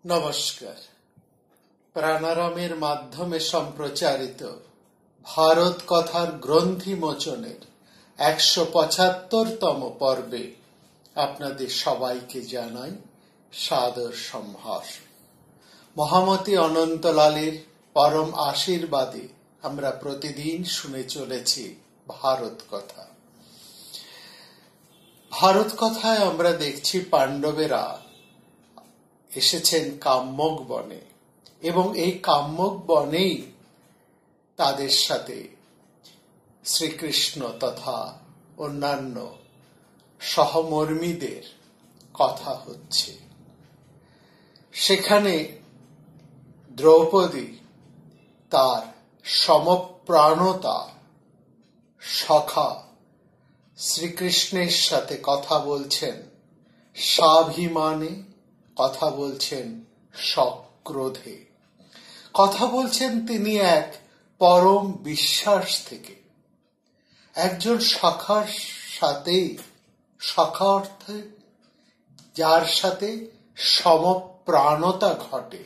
নমস্কার। প্রাণারামের মাধ্যমে সম্প্রচারিত ভারত কথার গ্রন্থি মোচনের ১৭৫তম পর্বে আপনাদের সবাইকে জানাই সাদর সম্ভাষণ। মহামতি অনন্তলালের পরম আশীর্বাদে আমরা প্রতিদিন শুনে চলেছি ভারত কথা। ভারত কথায় আমরা দেখছি পাণ্ডবেরা এসেছেন কাম্যক বনে এবং এই কাম্যক বনেই তাদের সাথে শ্রীকৃষ্ণ তথা অন্যান্য সহমর্মীদের কথা হচ্ছে। সেখানে দ্রৌপদী তার সমপ্রাণতা সখা শ্রীকৃষ্ণের সাথে কথা বলছেন স্বাভিমানে, কথা বলছেন সক্রোধে, কথা বলছেন তিনি এক পরম বিশ্বাস থেকে। একজন সখার সাথে, সখা অর্থে যার সাথে সমপ্রাণতা ঘটে,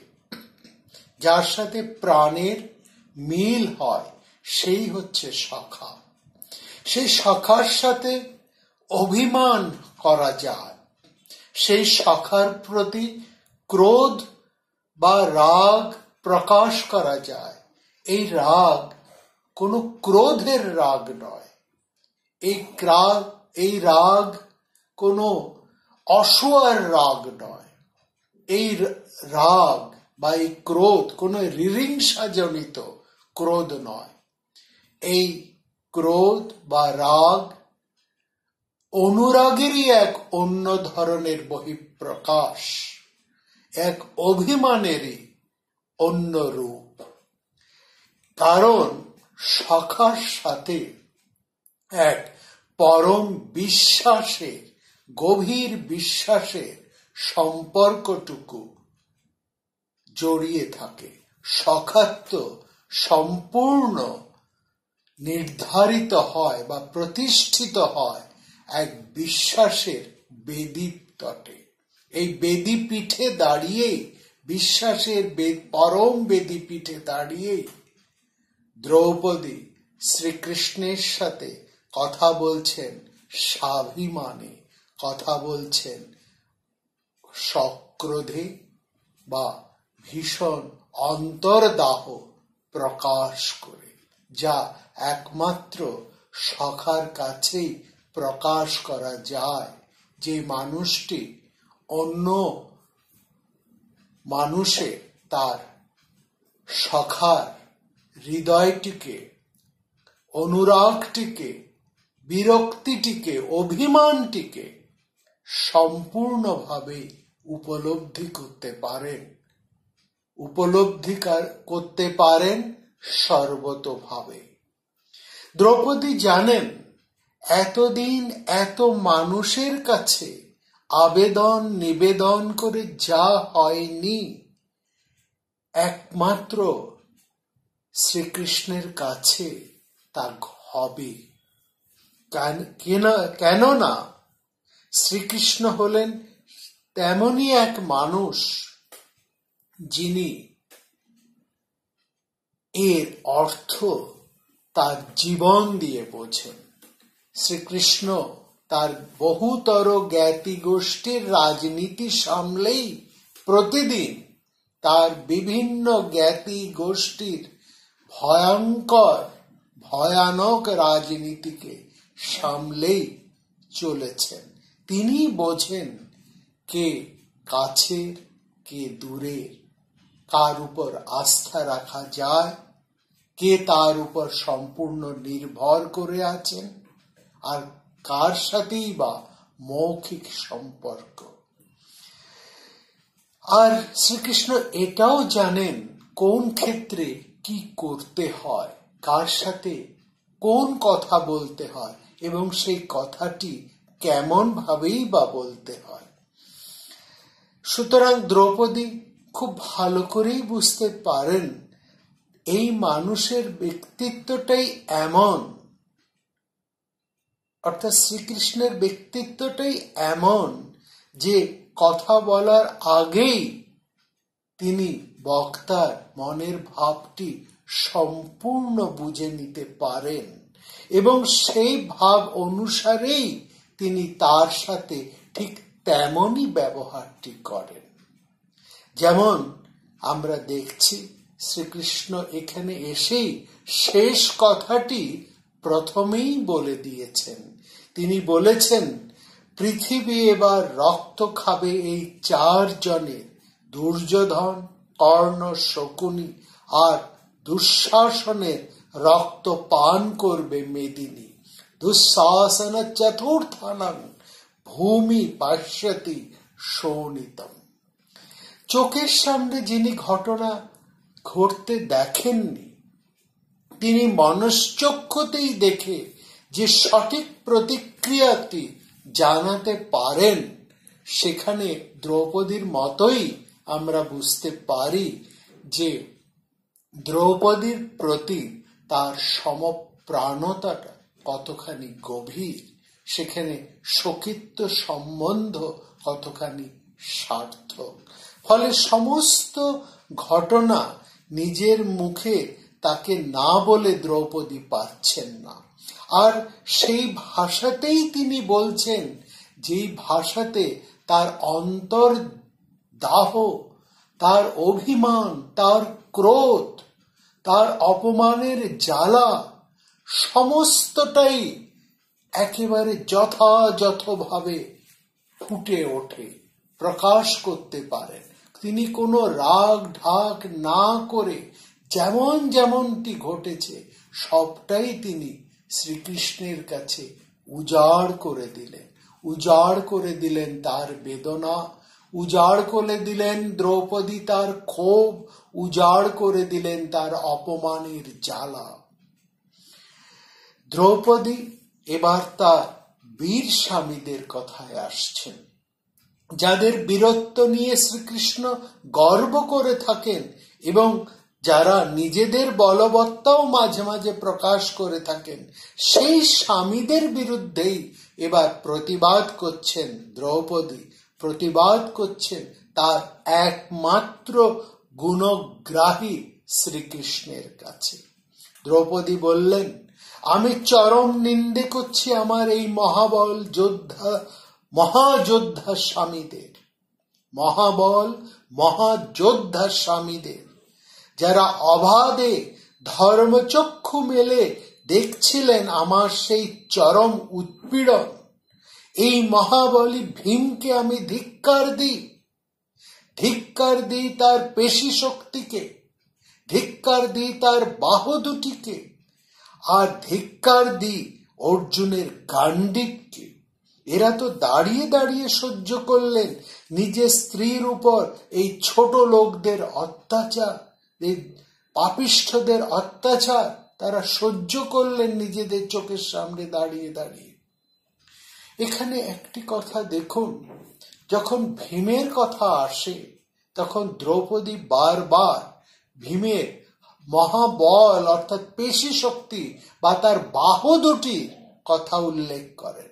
যার সাথে প্রাণের মিল হয়, সেই হচ্ছে সখা। সেই সখার সাথে অভিমান করা যায়, সেই সখার প্রতি ক্রোধ বা রাগ প্রকাশ করা যায়। এই রাগ কোনো ক্রোধের রাগ নয়, এই রাগ কোনো অসুয়ার রাগ নয়, এই রাগ বা এই ক্রোধ কোনো রিরিংসাজনিত ক্রোধ নয়। এই ক্রোধ বা রাগ অনুরাগেরই এক অন্য ধরনের বহিঃপ্রকাশ, এক অভিমানেরই অন্য রূপ। কারণ সখার সাথে এক পরম বিশ্বাসের, গভীর বিশ্বাসের সম্পর্কটুকু জড়িয়ে থাকে। সখাত্ব সম্পূর্ণ নির্ধারিত হয় বা প্রতিষ্ঠিত হয় এক বিশ্বাসের বেদীর তটে। এই বেদীপীঠে দাঁড়িয়েই, বিশ্বাসের পরম বেদীপীঠে দাঁড়িয়েই দ্রৌপদী শ্রীকৃষ্ণের সাথে কথা বলছেন স্বাভিমানে, কথা বলছেন সক্রোধে বা ভীষণ অন্তর্দাহ প্রকাশ করে, যা একমাত্র সখার কাছেই প্রকাশ করা যায়। যে মানুষটি অন্য মানুষে তার সখার হৃদয়টিকে, অনুরাগটিকে, বিরক্তিটিকে, অভিমানটিকে সম্পূর্ণভাবে উপলব্ধি করতে পারেন, করতে পারেন সর্বতোভাবে। দ্রৌপদী জানেন এতদিন এত মানুষের কাছে আবেদন নিবেদন করে যা হয়নি, একমাত্র শ্রীকৃষ্ণের কাছে তা হবে। কেননা শ্রীকৃষ্ণ হলেন তেমনই এক মানুষ যিনি এর অর্থ তার জীবন দিয়ে বোঝেন। শ্রীকৃষ্ণ তার বহুতর জ্ঞাতি গোষ্ঠীর রাজনীতি সামলেই প্রতিদিন তার বিভিন্ন জ্ঞাতি গোষ্ঠীর ভয়ানক রাজনীতিকে সামলেই চলেছেন। তিনি বোঝেন কে কাছের, কে দূরের, কার উপর আস্থা রাখা যায়, কে তার উপর সম্পূর্ণ নির্ভর করে আছেন, আর কার সাথেই বা মৌখিক সম্পর্ক। আর শ্রীকৃষ্ণ এটাও জানেন কোন ক্ষেত্রে কি করতে হয়, কার সাথে কোন কথা বলতে হয় এবং সেই কথাটি কেমন ভাবেই বা বলতে হয়। সুতরাং দ্রৌপদী খুব ভালো করেই বুঝতে পারেন এই মানুষের ব্যক্তিত্বটাই এমন, অর্থাৎ শ্রীকৃষ্ণের ব্যক্তিত্বটাই এমন যে কথা বলার আগেই তিনি বক্তার মনের ভাবটি সম্পূর্ণ বুঝে নিতে পারেন এবং সেই ভাব অনুসারেই তিনি তার সাথে ঠিক তেমনই ব্যবহারটি করেন। যেমন আমরা দেখছি শ্রীকৃষ্ণ এখানে এসেই শেষ কথাটি প্রথমেই বলে দিয়েছেন। তিনি বলেছেন, পৃথিবী এবার রক্ত খাবে এই 4 জনের, দুর্যোধন, কর্ণ, শকুনি আর দুঃশাসনের রক্ত পান করবে মেদিনী। দুঃশাসন চতুর্থানং ভূমি পাশ্যতি শোণিতম। চোখের সামনে যিনি ঘটনা ঘটতে দেখেননি, তিনি মনশ্চক্ষুতেই দেখে যে সঠিক প্রতিক্রিয়াটি জানাতে পারেন, সেখানে দ্রৌপদীর মতোই আমরা বুঝতে পারি যে দ্রৌপদীর প্রতি তার সমপ্রাণতাটা কতখানি গভীর, সেখানে সখিত্ব সম্বন্ধ কতখানি সার্থক। ফলে সমস্ত ঘটনা নিজের মুখে তাকে না বলে দ্রৌপদী পাচ্ছেন না, আর সেই ভাষাতেই তিনি বলছেন, যেই ভাষাতে তার অন্তর দাহ, তার অভিমান, তার ক্রোধ, তার অপমানের জ্বালা সমস্তটাই একেবারে যথাযথভাবে ফুটে ওঠে, প্রকাশ করতে পারেন। তিনি কোনো রাগ ঢাক না করে যেমন যেমনটি ঘটেছে সবটাই তিনি শ্রীকৃষ্ণের কাছে উজাড় করে দিলেন। উজাড় করে দিলেন তার বেদনা, উজাড় করে দিলেন দ্রৌপদী তার ক্ষোভ, উজাড় করে দিলেন তার অপমানের জ্বালা। দ্রৌপদী এবার তার বীর স্বামীদের কথায় আসছেন, যাদের বীরত্ব নিয়ে শ্রীকৃষ্ণ গর্ব করে থাকেন এবং যারা নিজেদের বলবত্তাও মাঝে মাঝে প্রকাশ করে থাকেন। সেই স্বামীদের বিরুদ্ধেই এবার প্রতিবাদ করছেন দ্রৌপদী, প্রতিবাদ করছেন তার একমাত্র গুণগ্রাহী শ্রীকৃষ্ণের কাছে। দ্রৌপদী বললেন, আমি চরম নিন্দে করছি আমার এই মহাবল যোদ্ধা, মহাযোদ্ধা স্বামীদের, মহাবল মহাযোদ্ধা স্বামীদের, যারা অবাধে ধর্মচক্ষু মেলে দেখছিলেন আমার সেই চরম উৎপীড়ন। এই মহাবলী ভীমকে আমি ধিক্কার দিই, ধিক্কার দিই তার পেশি শক্তিকে, ধিক্কার দিই তার বাহু দুটিকে, আর ধিক্কার দিই অর্জুনের গান্ডীবকে। এরা তো দাঁড়িয়ে দাঁড়িয়ে সহ্য করলেন নিজের স্ত্রীর উপর এই ছোট লোকদের অত্যাচার, এই পাপিষ্ঠদের অত্যাচার তারা সহ্য করলেন নিজেদের চোখের সামনে দাঁড়িয়ে দাঁড়িয়ে। এখানে একটি কথা দেখুন, যখন ভীমের কথা আসে তখন দ্রৌপদী বারবার ভীমের মহাবল অর্থাৎ পেশি শক্তি বা তার বাহু দুটির কথা উল্লেখ করেন।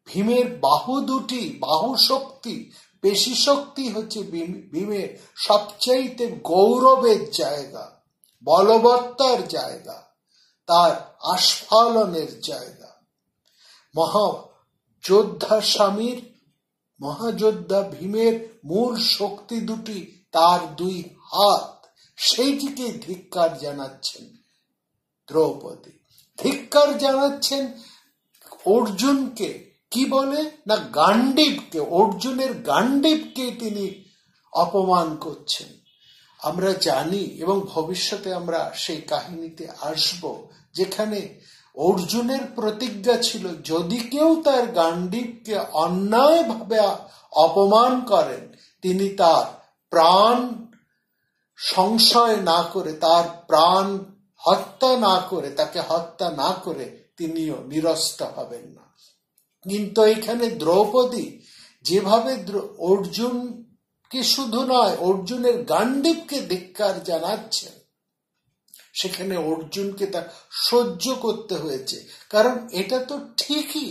ভীমের বাহু দুটি, বাহু শক্তি, পেশি শক্তি হচ্ছে ভীমের সবচাইতে গৌরবের জায়গা, বলবত্তার জায়গা, তার আস্ফালনের জায়গা। মহাযোদ্ধা স্বামীর, মহাযোদ্ধা ভীমের মূল শক্তি দুটি তার 2 হাত, সেইটিকে ধিক্কার জানাচ্ছেন দ্রৌপদী। ধিক্কার জানাচ্ছেন অর্জুনকে, কি বলে না গান্ডীবকে, অর্জুনের গান্ডীবকে তিনি অপমান করছেন। আমরা জানি এবং ভবিষ্যতে আমরা সেই কাহিনীতে আসব, যেখানে অর্জুনের প্রতিজ্ঞা ছিল যদি কেউ তার গান্ডীবকে অন্যায়ভাবে অপমান করেন তিনি তার প্রাণ সংশয় না করে, তার প্রাণ হত্যা না করে, তাকে হত্যা না করে তিনিও নিরস্ত হবেন না। কিন্তু এখানে দ্রৌপদী যেভাবে অর্জুনকে শুধু নয় অর্জুনের গান্ডীবকে ধিক্কার জানাচ্ছেন, সেখানে অর্জুনকে তা সহ্য করতে হয়েছে। কারণ এটা তো ঠিকই,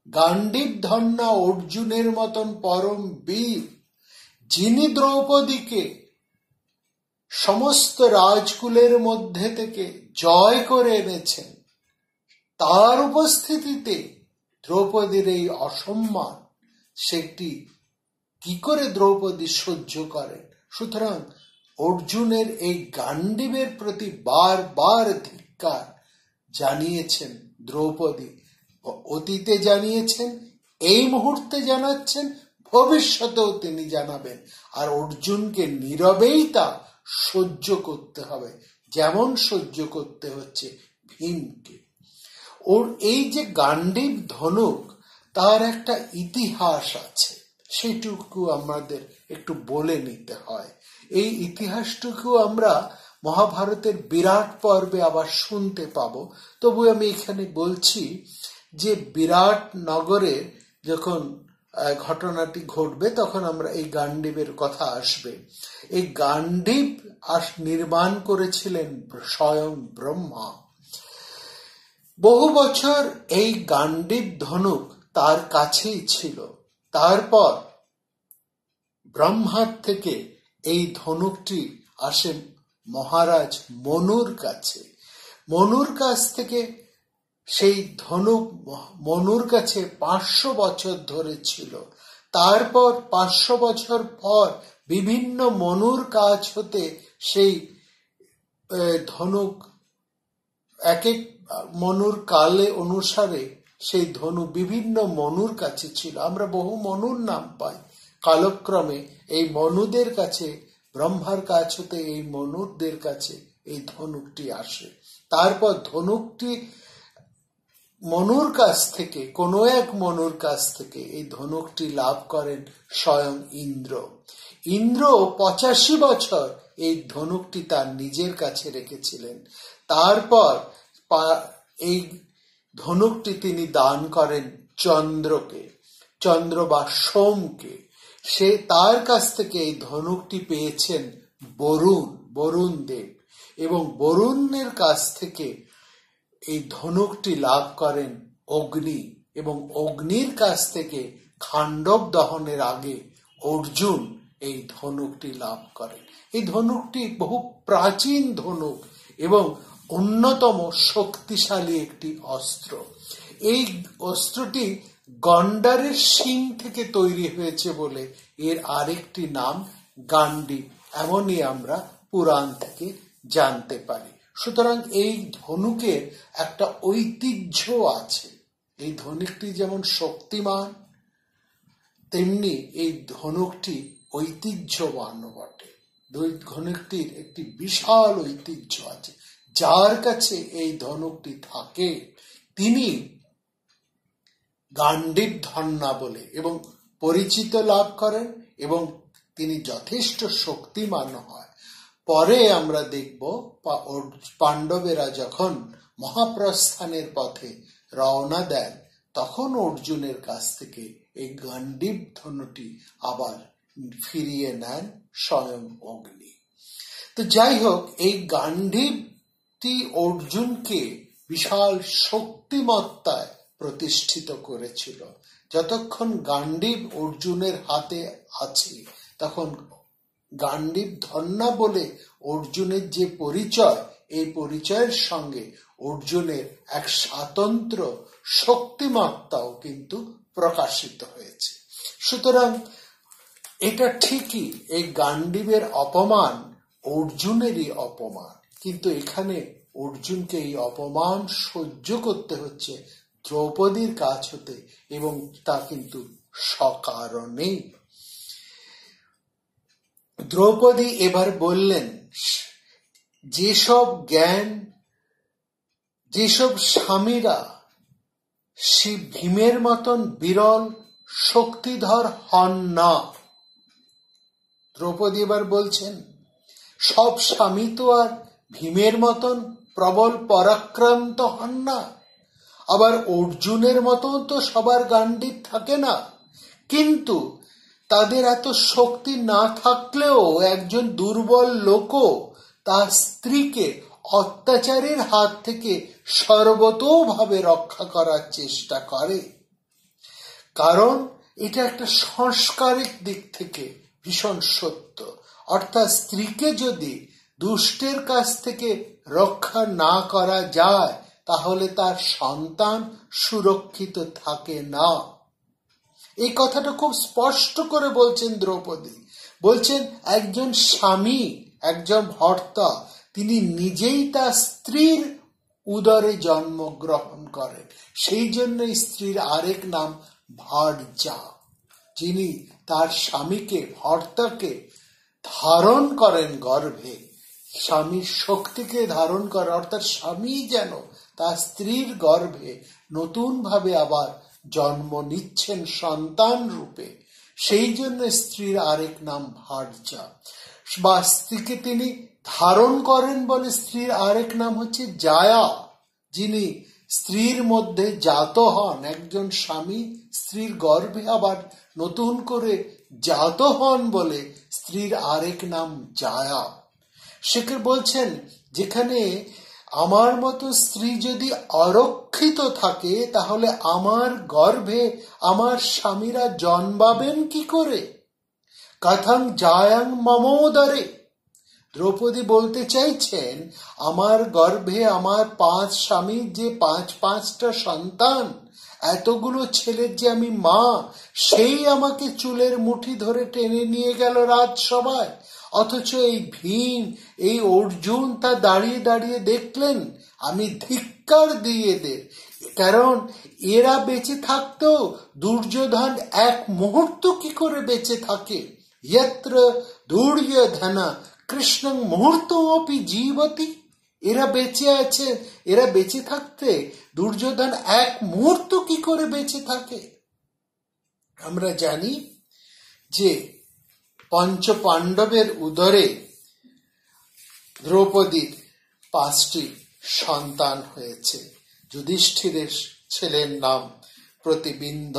গান্ডীব ধন্যা অর্জুনের মতন পরম বীর, যিনি দ্রৌপদীকে সমস্ত রাজকুলের মধ্যে থেকে জয় করে এনেছেন, তার উপস্থিতিতে দ্রৌপদীর এই অসম্মান সেটি কি করে দ্রৌপদী সহ্য করেন? সুতরাং অর্জুনের এই গান্ডীবের প্রতি বারবার ধিক্কার জানিয়েছেন দ্রৌপদী, অতীতে জানিয়েছেন, এই মুহূর্তে জানাচ্ছেন, ভবিষ্যতেও তিনি জানাবেন। আর অর্জুনকে নীরবেই তা সহ্য করতে হবে, যেমন সহ্য করতে হচ্ছে ভীমকে। ওর এই যে গান্ডীব ধনুক, তার একটা ইতিহাস আছে, সেটুকু আমাদের একটু বলে নিতে হয়। এই ইতিহাসটুকু আমরা মহাভারতের বিরাট পর্বে আবার শুনতে পাবো, তবু আমি এখানে বলছি যে বিরাট নগরে যখন ঘটনাটি ঘটবে তখন আমরা এই গান্ডীবের কথা আসবে। এই গান্ডীব নির্মাণ করেছিলেন স্বয়ং ব্রহ্মা। বহু বছর এই গান্ডীব ধনুক তার কাছেই ছিল। তারপর ব্রহ্মার থেকে এই ধনুকটি আসে মহারাজ মনুর কাছে। মনুর কাছ থেকে সেই ধনুক মনুর কাছে 500 বছর ধরে ছিল। তারপর 500 বছর পর বিভিন্ন মনুর কাজ হতে সেই ধনুক এক এক মনুর কালে অনুসারে সেই ধনু বিভিন্ন মনুর কাছে ছিল। আমরা বহু মনুর নাম পাই। কালক্রমে এই মনুদের কাছে, ব্রহ্মার কাছ হতে এই মনুদের কাছে এই ধনুকটি আসে। তারপর ধনুকটি মনুর কাছ থেকে, কোনো এক মনুর কাছ থেকে এই ধনুকটি লাভ করেন স্বয়ং ইন্দ্র। ইন্দ্র 85 বছর এই ধনুকটি তার নিজের কাছে রেখেছিলেন। তারপর এই ধনুকটি তিনি দান করেন চন্দ্রকে, চন্দ্র বা সোমকে। সে তার কাছ থেকে এই ধনুকটি পেয়েছেন বরুণ দেব, এবং বরুণের কাছ থেকে এই ধনুকটি লাভ করেন অগ্নি, এবং অগ্নির কাছ থেকে খাণ্ডব দহনের আগে অর্জুন এই ধনুকটি লাভ করেন। এই ধনুকটি বহু প্রাচীন ধনুক এবং অন্যতম শক্তিশালী একটি অস্ত্র। এই অস্ত্রটি গন্ডারের শিং থেকে তৈরি হয়েছে বলে এর আরেকটি নাম গান্ডীব, এমনই আমরা পুরাণ থেকে জানতে পারি। সুতরাং এই ধনুকের একটা ঐতিহ্য আছে। এই ধনুকটি যেমন শক্তিমান, তেমনি এই ধনুকটি ঐতিহ্যবান বটে। ধনুকটির একটি বিশাল ঐতিহ্য আছে। যার কাছে এই ধনুকটি থাকে তিনি গান্ডীব ধন্না বলে এবং পরিচিত লাভ করেন, এবং তিনি যথেষ্ট শক্তিমান হয়। পরে আমরা দেখব পাণ্ডবেরা যখন মহাপ্রস্থানের পথে রওনা দেন, তখন অর্জুনের কাছ থেকে এই গান্ডীব ধনুটি আবার ফিরিয়ে নেন স্বয়ং অগ্নি। তো যাই হোক, এই গান্ডীবটি অর্জুনকে বিশাল শক্তিমত্তায় প্রতিষ্ঠিত করেছিল। যতক্ষণ গান্ডীব অর্জুনের হাতে আছে, তখন গান্ডীব ধন্না বলে অর্জুনের যে পরিচয়, এই পরিচয়ের সঙ্গে অর্জুনের এক স্বতন্ত্র শক্তিমত্তাও কিন্তু প্রকাশিত হয়েছে। সুতরাং এটা ঠিকই, এই গান্ডীবের অপমান অর্জুনেরই অপমান, কিন্তু এখানে অর্জুনকে এই অপমান সহ্য করতে হচ্ছে দ্রৌপদীর কাছ হতে, এবং তা কিন্তু সকারণেই। দ্রৌপদী এবার বললেন, যেসব স্বামীরা শ্রী ভীমের মতন বিরল শক্তিধর হন না। দ্রৌপদী এবার বলছেন, সব স্বামী তো আর ভীমের মতন প্রবল পরাক্রান্ত হন না, আবার অর্জুনের মতন তো সবার গান্ডীব থাকে না। কিন্তু তাদের এত শক্তি না থাকলেও একজন দুর্বল লোকও তার স্ত্রীকে অত্যাচারের হাত থেকে সর্বতোভাবে রক্ষা করার চেষ্টা করে, কারণ এটা একটা সংস্কারিক দিক থেকে ভীষণ সত্য। অর্থাৎ স্ত্রীকে যদি দুষ্টের কাছ থেকে রক্ষা না করা যায়, তাহলে তার সন্তান সুরক্ষিত থাকে না। এই কথাটা খুব স্পষ্ট করে বলছেন দ্রৌপদী। বলছেন একজন স্বামী, একজন ভর্তা, তিনি নিজেই তার স্ত্রীর উদরে জন্মগ্রহণ করেন। সেই জন্য স্ত্রীর আরেক নাম ভার্যা, যিনি তার স্বামীকে, ভর্তাকে ধারণ করেন গর্ভে, স্বামীর শক্তিকে ধারণ করে, অর্থাৎ স্বামী যেন তার স্ত্রীর গর্ভে নতুন ভাবে আবার জন্ম নিচ্ছেন সন্তান রূপে। সেই জন্য স্ত্রীর আরেক নাম ভার্যা, বা স্ত্রীকে তিনি ধারণ করেন বলে স্ত্রীর আরেক নাম হচ্ছে জায়া, যিনি স্ত্রীর মধ্যে জাত হন। একজন স্বামী স্ত্রীর গর্ভে আবার নতুন করে জাত হন বলে স্ত্রীর আরেক নাম জায়া। সেকে বলছেন, যেখানে আমার মতো স্ত্রী যদি অরক্ষিত থাকে, তাহলে আমার গর্ভে আমার স্বামীরা জন্মাবেন কি করে? কথং জায়াং মমোদরে। দ্রৌপদী বলতে চাইছেন, আমার গর্ভে আমার 5 স্বামীর যে 5টা সন্তান, এতগুলো ছেলের যে আমি মা, সেই আমাকে চুলের মুঠি ধরে টেনে নিয়ে গেল রাজসভায়। অথচ এই ভীম, এই অর্জুন তা দাঁড়িয়ে দাঁড়িয়ে দেখলেন। আমি ধিক্কার দিয়ে দে, কারণ এরা বেঁচে থাকতো, দুর্যোধন এক মুহূর্ত কি করে বেঁচে থাকে? যত্র দুর্যোধনা কৃষ্ণং মুহূর্তমপি জীবতি। এরা বেঁচে আছে, এরা বেঁচে থাকতে দুর্যোধন এক মুহূর্ত কি করে বেঁচে থাকে? আমরা জানি যে পঞ্চ পাণ্ডবের উদরে দ্রৌপদীর 5টি সন্তান হয়েছে। যুধিষ্ঠিরের ছেলের নাম প্রতিবিম্ব,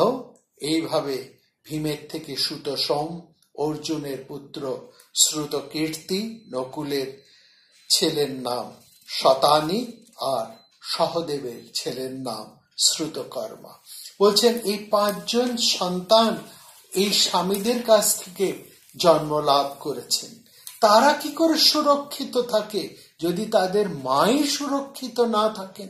এইভাবে ভীমের থেকে সুতোষম, অর্জুনের পুত্র শ্রুতকীর্তি, নকুলের ছেলের নাম শতানি, আর সহদেবের ছেলের নাম শ্রুতকর্মা। বলছেন এই 5 জন সন্তান এই স্বামীদের কাছ থেকে জন্ম লাভ করেছেন। তারা কি করে সুরক্ষিত থাকে যদি তাদের মাই সুরক্ষিত না থাকেন?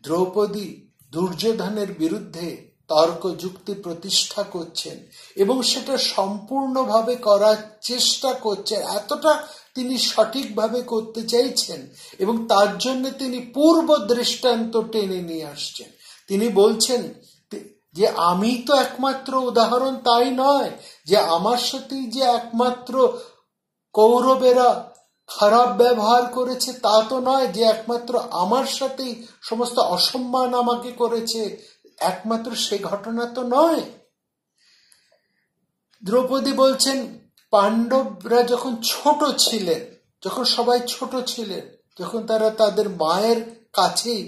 দ্রৌপদী দুর্যোধনের বিরুদ্ধে তর্ক যুক্তি প্রতিষ্ঠা করছেন এবং সেটা সম্পূর্ণভাবে করার চেষ্টা করছেন। এতটা তিনি সঠিকভাবে করতে চাইছেন এবং তার জন্য তিনি পূর্ব দৃষ্টান্ত টেনে নিয়ে আসছেন। তিনি বলছেন যে আমি তো একমাত্র উদাহরণ, তাই নয় যে আমার সাথেই যে একমাত্র কৌরবেরা খারাপ ব্যবহার করেছে, তা তো নয় যে একমাত্র আমার সাথেই সমস্ত অসম্মান আমাকে করেছে, একমাত্র সে ঘটনা তো নয়। দ্রৌপদী বলছেন পাণ্ডবরা যখন ছোট ছিলেন, যখন সবাই ছোট ছিলেন, যখন তারা তাদের মায়ের কাছেই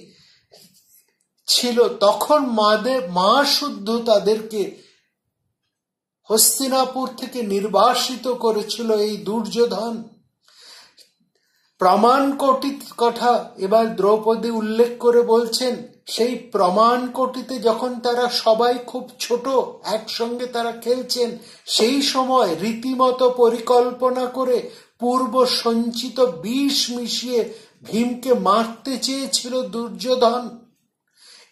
ছিল, তখন মা শুদ্ধ তাদেরকে হস্তিনাপুর থেকে নির্বাসিত করেছিল এই দুর্যোধন। প্রমাণ কোটির কথা এবার দ্রৌপদী উল্লেখ করে বলছেন, সেই প্রমাণ কোটিতে যখন তারা সবাই খুব ছোট, একসঙ্গে তারা খেলছেন, সেই সময় রীতিমতো পরিকল্পনা করে পূর্ব সঞ্চিত বিষ মিশিয়ে ভীমকে মারতে চেয়েছিল দুর্যোধন।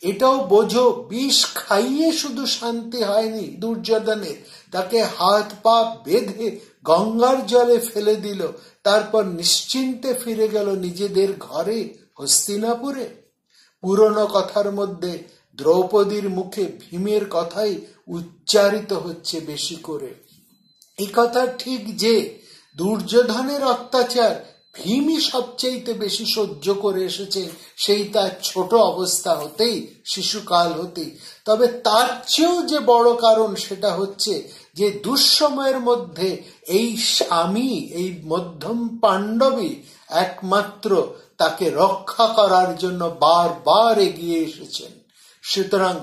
এটাও বোঝো, বিষ খাইয়ে শুধু শান্তি হয়নি দুর্যোধনের, তাকে হাত পা বেঁধে গঙ্গার জলে ফেলে দিল, তারপর নিশ্চিন্তে ফিরে গেল নিজেদের ঘরে হস্তিনাপুরে। পুরনো কথার মধ্যে দ্রৌপদীর মুখে ভীমের কথাই উচ্চারিত হচ্ছে বেশি করে। এই কথা ঠিক যে দুর্যোধনের অত্যাচার ভীমই সবচেয়ে বেশি সহ্য করে এসেছে, সেই তার ছোট অবস্থা হতেই, শিশুকাল হতেই। তবে তার চেয়েও যে বড় কারণ সেটা হচ্ছে যে দুঃসময়ের মধ্যে এই স্বামী, এই মধ্যম পাণ্ডবী একমাত্র তাকে রক্ষা করার জন্য বারবার এগিয়ে এসেছেন। সুতরাং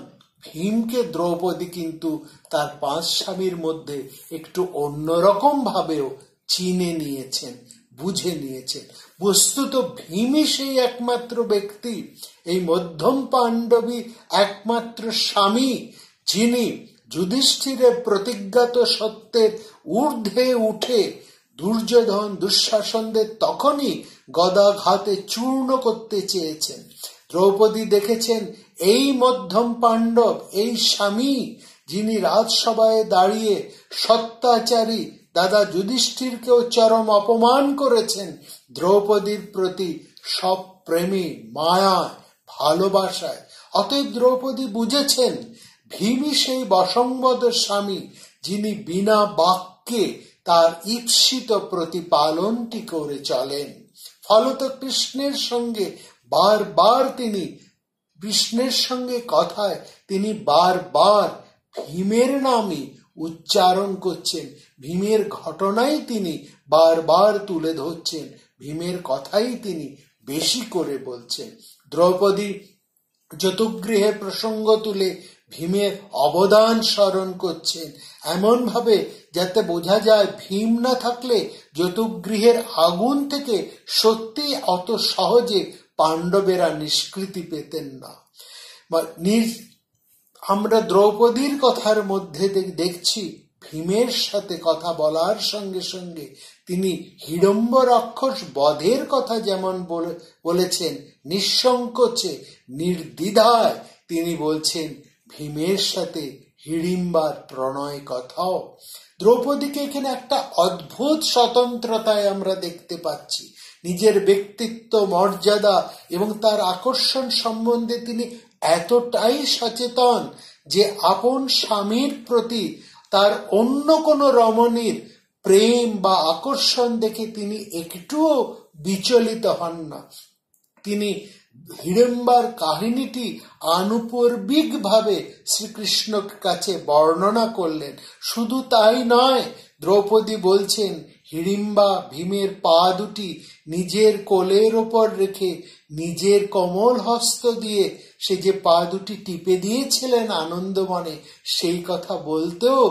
ভীমকে দ্রৌপদী কিন্তু তার 5 স্বামীর মধ্যে একটু অন্যরকম ভাবেও চিনে নিয়েছেন, বুঝে নিয়েছেন। বস্তুত ভীমই সেই একমাত্র ব্যক্তি, এই মধ্যম পাণ্ডবী একমাত্র স্বামী, যিনি যুধিষ্ঠিরের প্রতিজ্ঞাত সত্যের ঊর্ধ্বে উঠে দুর্যোধন দুঃশাসনদের তখনই গদাঘাতে চূর্ণ করতে চেয়েছেন। দ্রৌপদী দেখেছেন এই মধ্যম পাণ্ডব, এই স্বামী, যিনি রাজসভায় দাঁড়িয়ে সত্যাচারী দাদা যুধিষ্ঠিরকেও চরম অপমান করেছেন, দ্রৌপদীর প্রতি সব প্রেমে, মায়ায়, ভালোবাসায়। অতএব দ্রৌপদী বুঝেছেন ভীমই সেই বসংবদ স্বামী, যিনি বিনা বাক্যে তার ঈপ্সিত প্রতিপালনটি করে চলেন। ফলত কৃষ্ণের সঙ্গে কথায় তিনি বারবার ভীমের নামই উচ্চারণ করছেন, ভীমের ঘটনাই তিনি বারবার তুলে ধরছেন, ভীমের কথাই তিনি বেশি করে বলছেন। দ্রৌপদী যতুগৃহের প্রসঙ্গ তুলে ভীমের অবদান স্মরণ করছেন, এমন ভাবে যাতে বোঝা যায় ভীম না থাকলে যতুগৃহের আগুন থেকে সত্যি অত সহজে পাণ্ডবেরা নিষ্কৃতি পেতেন না। আমরা দ্রৌপদীর কথার মধ্যে দেখছি ভীমের সাথে কথা বলার সঙ্গে সঙ্গে তিনি হিড়ম্ব রাক্ষস বধের কথা যেমন বলেছেন, নিঃসংকোচে নির্দ্বিধায় তিনি বলছেন ভীমের সাথে হিড়িম্বার প্রণয় কথাও। দ্রৌপদীকে এখানে একটা অদ্ভুত স্বতন্ত্রতায় আমরা দেখতে পাচ্ছি। নিজের ব্যক্তিত্ব, মর্যাদা এবং তার আকর্ষণ সম্বন্ধে তিনি এতটাই সচেতন যে আপন স্বামীর প্রতি তার অন্য কোনো রমণীর প্রেম বা আকর্ষণ দেখে তিনি একটুও বিচলিত হন না। তিনি হিড়িম্বার কাহিনীটি আনুপর্বিক ভাবে শ্রীকৃষ্ণর কাছে বর্ণনা করলেন। শুধু তাই নয়, দ্রৌপদী বলছেন হিড়িম্বা ভীমের পা দুটি নিজের কোলের ওপর রেখে নিজের কোমল হস্ত দিয়ে সে যে পা দুটি টিপে দিয়েছিলেন আনন্দমনে, সেই কথা বলতেও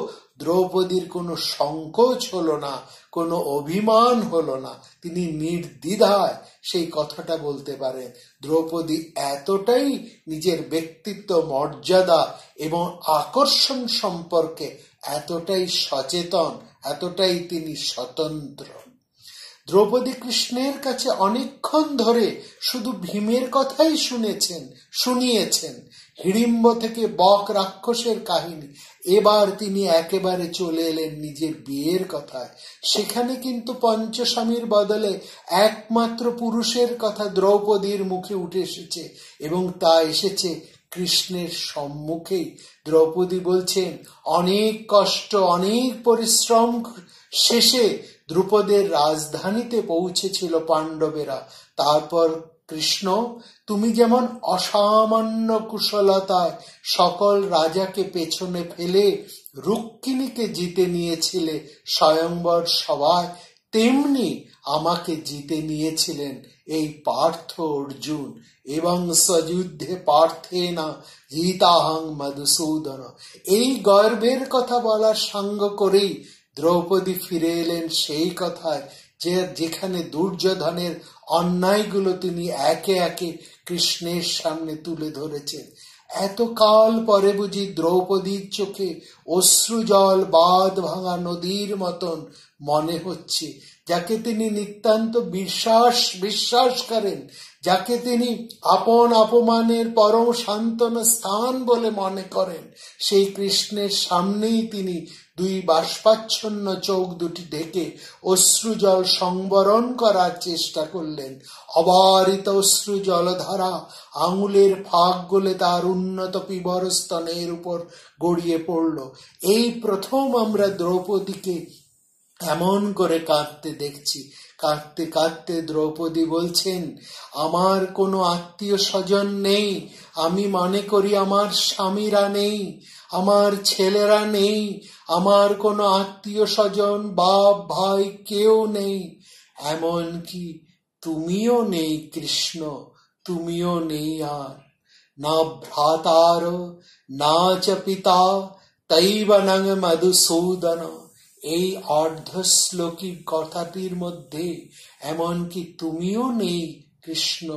দ্রৌপদীর কোনো সংকোচ হলো না, কোনো অভিমান হলো না। তিনি নির্দ্বিধায় সেই কথাটা বলতে পারেন। দ্রৌপদী এতটাই নিজের ব্যক্তিত্ব, মর্যাদা এবং আকর্ষণ সম্পর্কে এতটাই সচেতন, এতটাই তিনি স্বতন্ত্র। দ্রৌপদী কৃষ্ণের কাছে অনেকক্ষণ ধরে শুধু ভীমের কথাই শুনিয়েছেন, হিড়িম্ব থেকে বক রাক্ষসের কাহিনী। এবার তিনি একেবারে চলে এলেন নিজের বিয়ের কথায়। সেখানে কিন্তু পঞ্চস্বামীর বদলে একমাত্র পুরুষের কথা দ্রৌপদীর মুখে উঠে এসেছে, এবং তা এসেছে কৃষ্ণের সম্মুখেই। দ্রৌপদী বলছেন অনেক কষ্ট, অনেক পরিশ্রম শেষে দ্রুপদের রাজধানীতে পৌঁছেছিল পাণ্ডবেরা। তারপর কৃষ্ণ, তুমি যেমন অসামান্য কুশলতায় সকল রাজাকে পেছনে ফেলে রুক্মিণীকে জিতে নিয়েছিলে স্বয়ংবর সভায়, তেমনি আমাকে জিতে নিয়েছিলেন এই পার্থ অর্জুন। এবং সযুদ্ধে পার্থে না জিতাহং মধুসূদন। এই গর্বের কথা বলার সঙ্গ করেই দ্রৌপদী ফিরে এলেন সেই কথায় যেখানে দুর্যোধনের অন্যায়গুলো তিনি একে একে কৃষ্ণের সামনে তুলে ধরেছেন। এতকাল পরে বুঝি দ্রৌপদীর চোখে অশ্রুজল বাঁধ ভাঙা নদীর মতন মনে হচ্ছে, যাকে তিনি নিতান্ত বিশ্বাস করেন, যাকে তিনি আপন অপমানের পরম সান্ত্বনা স্থান বলে মনে করেন, সেই কৃষ্ণের সামনেই তিনি দুই বাষ্পাচ্ছন্ন চোখ দুটি ঢেকে অশ্রুজল সংবরণ করার চেষ্টা করলেন। অবারিত অশ্রু জলধারা আঙুলের ফাঁক গলে তার উন্নত পিবর স্তনের উপর গড়িয়ে পড়ল। এই প্রথম আমরা দ্রৌপদীকে এমন করে কাঁদতে দেখছি। কাঁদতে কাঁদতে দ্রৌপদী বলছেন, আমার কোনো আত্মীয় স্বজন নেই, আমি মনে করি আমার স্বামীরা নেই, আমার ছেলেরা নেই, আমার কোনো আত্মীয় স্বজন, বাপ ভাই কেউ নেই, এমন কি তুমিও নেই কৃষ্ণ, তুমিও নেই আর। না ভ্রাতার না চ পিতা তৈব নং মধুসূদন। এই অর্ধশ্লোকী কথাটির মধ্যে এমনকি তুমিও নেই কৃষ্ণ,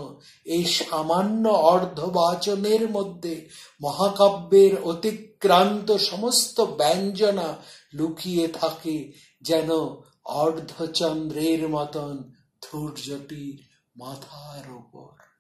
এই সামান্য অর্ধবাচনের মধ্যে মহাকাব্যের অতিক্রান্ত সমস্ত ব্যঞ্জনা লুকিয়ে থাকে, যেন অর্ধচন্দ্রের মতন সূর্যটির মাথার ওপর।